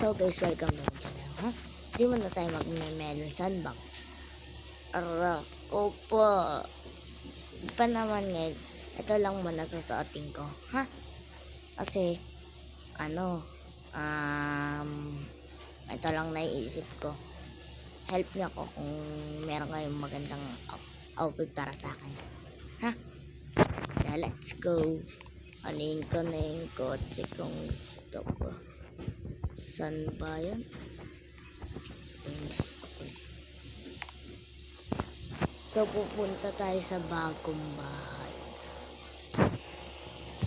So guys, welcome to my channel, ha? Di mo na tayo mag-melon sandbag. Opo. Pa naman ngayon, ito lang muna susuotin ko, ha? Kasi, ito lang naiisip ko. Help niya ako kung meron kayong magandang outfit para sa akin. Ha? Yeah, let's go. Anin ko na yung kotse kung gusto ko. San ba yan? Gusto ko. So, pupunta tayo sa bagong bahay.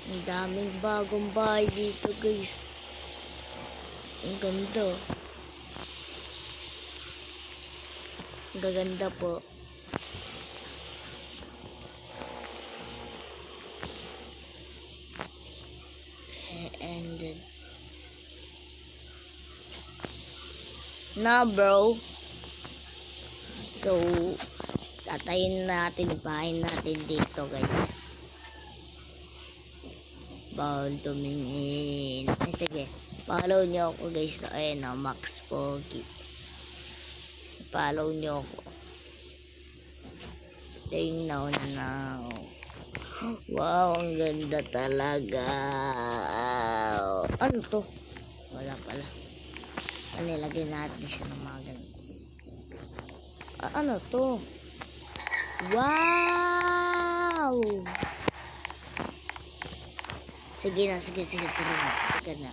Ang daming bagong bahay dito, guys. Ang ganda. Ang gaganda po. Ended. Na, bro. So, tatayin natin, bahay natin dito, guys. Bawal tumingin. Ay, sige. Follow nyo ako, guys. Ayun na, Max Pogi. Follow nyo ako. Tingnan na. Wow, ang ganda talaga. Ano to? Wala pala. Nilagay natin siya ng mga ganito. Ano to? Wow! Sige na. Sige na.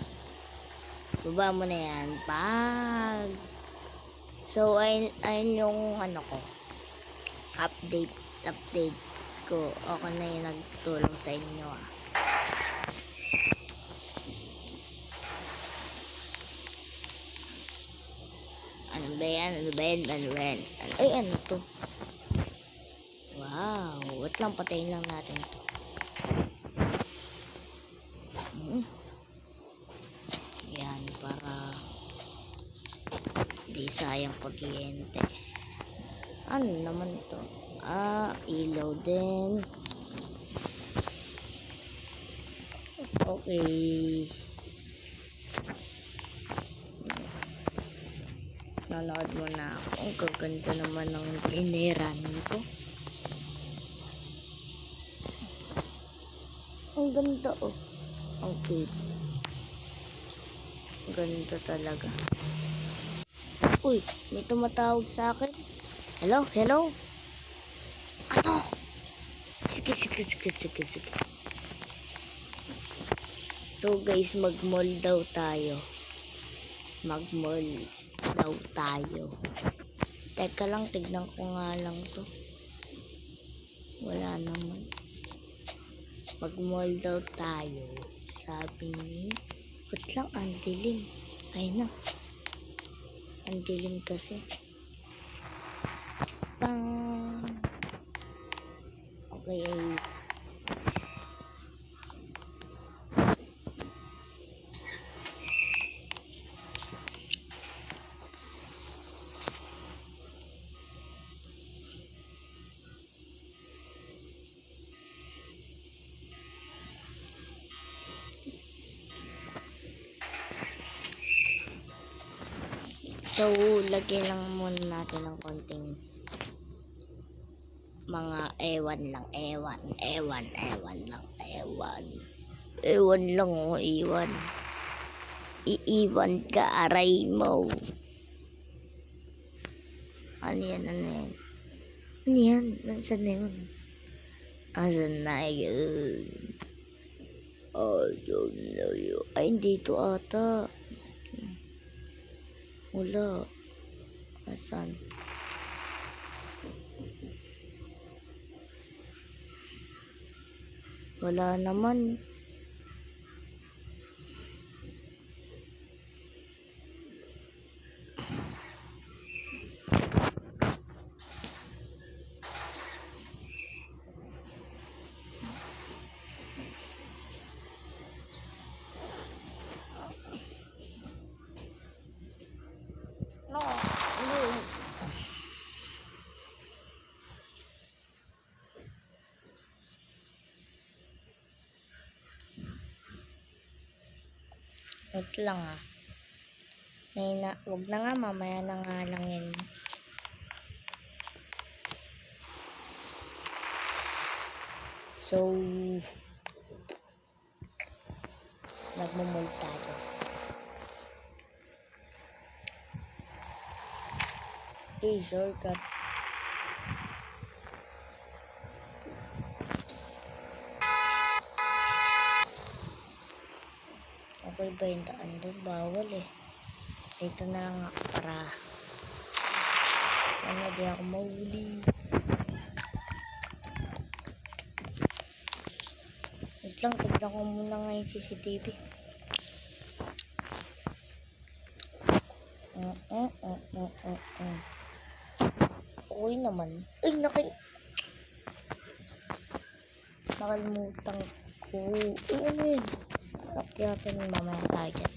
Baba mo na yan. Pag. So, ayun yung ko. Update ko. Ako na yung nagtulong sa inyo, Ano ba yan? Ay, ano to? Wow. Wait lang, patayin lang natin to. Yan, para di sayang kuryente. Ano naman to? Ilaw din. Okay. Nanood mo na ako. Ang gaganda naman ng tiniran ko. Ang ganda, oh. Ang cute. Ang ganda talaga. Uy, may tumatawag sa akin. Hello? Ano? Sige. So guys, mag-mall daw tayo. Teka lang, tignan ko nga lang to. Wala naman. Mag-mall daw tayo. Sabi ni, ba't lang ang dilim? Ay na. Ang dilim kasi. Pang. Okay, ay. So, lagyan lang muna natin ng konting mga ewan lang. Iiwan ka, aray mo. Ano yan? Nasaan na yun? Ay, dito ata. Wala. Asan? Wala naman. No. Wait lang. Wag na nga, mamaya na nga lang yan. So, nagmumultado. Shortcut. Okay ba yung daan doon? Bawal eh. Dito na lang ako para di ako mahuli. Wait lang, tignan ko muna nga yung CCTV. Okay naman. Ay, nakalimutan ko. Ano yun? Nakyatan mamaya tayo dyan.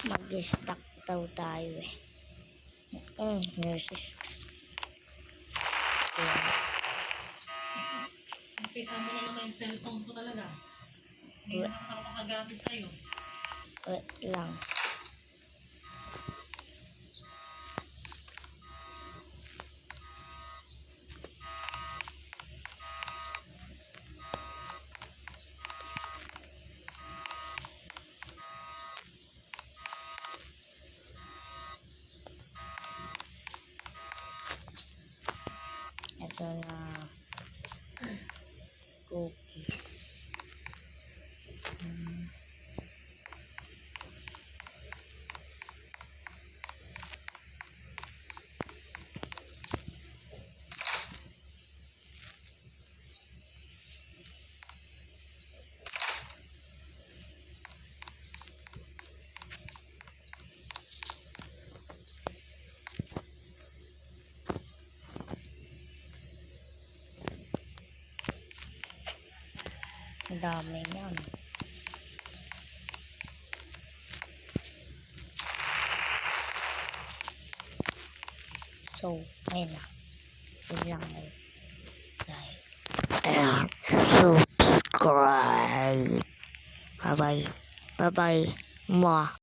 Mag-stack daw tayo eh. Nurses. Umpisa mo na naman yung cellphone ko talaga. Hindi na ako makagamit sa'yo. Wait lang. Ito na cookies. Ang dami niyan. So, ayun na. Yun lang ngayon. Like, and subscribe. Bye-bye. Bye-bye. Mwah.